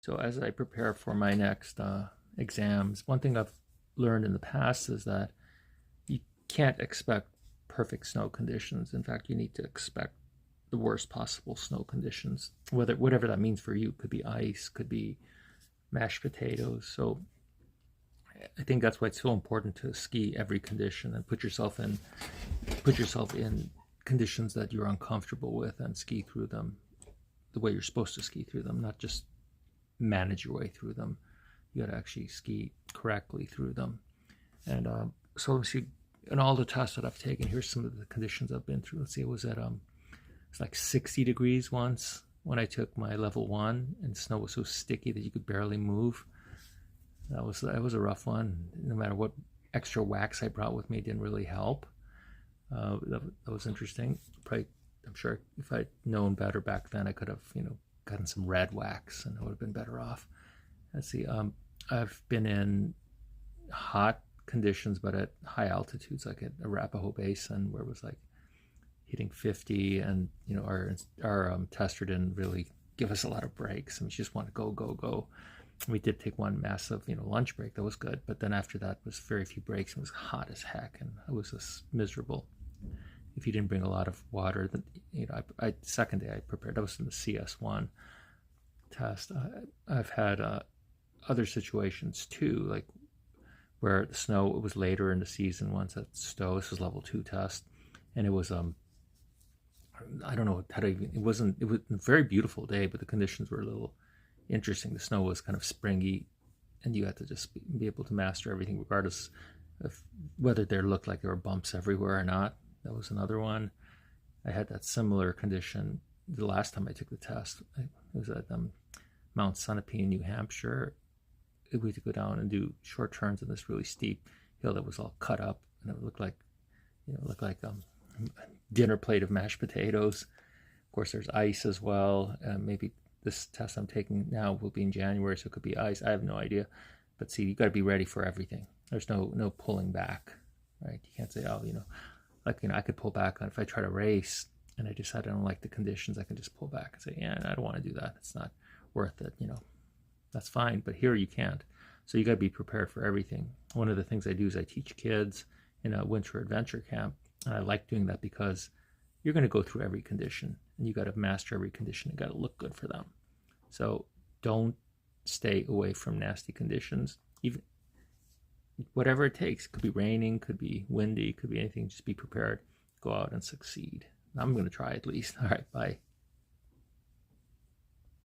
So as I prepare for my next exams, one thing I've learned in the past is that you can't expect perfect snow conditions. In fact, you need to expect the worst possible snow conditions, whatever that means for you. Could be ice, could be mashed potatoes. So I think that's why it's so important to ski every condition and put yourself in conditions that you're uncomfortable with and ski through them the way you're supposed to ski through them, not just manage your way through them. You got to actually ski correctly through them. And so let's see, in all the tests that I've taken, here's some of the conditions I've been through. Let's see, it was at it's like 60 degrees once when I took my level 1, and snow was so sticky that you could barely move. That was a rough one. No matter what extra wax I brought with me, it didn't really help. That was interesting. Probably, I'm sure if I'd known better back then, I could have, gotten some red wax, and I would have been better off. Let's see. I've been in hot conditions, but at high altitudes, like at Arapahoe Basin, where it was like hitting 50, and our tester didn't really give us a lot of breaks. I mean, she just wanted to go. We did take one massive, lunch break. That was good, but then after that was very few breaks. It was hot as heck, and it was just miserable. If you didn't bring a lot of water, then second day I prepared. That was in the CS1 test. I've had other situations too, like where the snow, it was later in the season once at Stowe. This was level 2 test, and it was I don't know how to even. It was a very beautiful day, but the conditions were a little interesting. The snow was kind of springy, and you had to just be able to master everything, regardless of whether there looked like there were bumps everywhere or not. That was another one. I had that similar condition the last time I took the test. It was at Mount Sunapee in New Hampshire. We had to go down and do short turns on this really steep hill that was all cut up, and it looked like a dinner plate of mashed potatoes. Of course, there's ice as well. Maybe this test I'm taking now will be in January, so it could be ice. I have no idea. But see, you got to be ready for everything. There's no pulling back, right? You can't say, I could pull back on if I try to race and I decide I don't like the conditions. I can just pull back and say, yeah, I don't want to do that. It's not worth it. That's fine. But here you can't. So you got to be prepared for everything. One of the things I do is I teach kids in a winter adventure camp, and I like doing that because you're going to go through every condition, and you got to master every condition. You got to look good for them. So don't stay away from nasty conditions, even whatever it takes. Could be raining, could be windy, could be anything. Just be prepared. Go out and succeed. I'm going to try at least. All right, bye.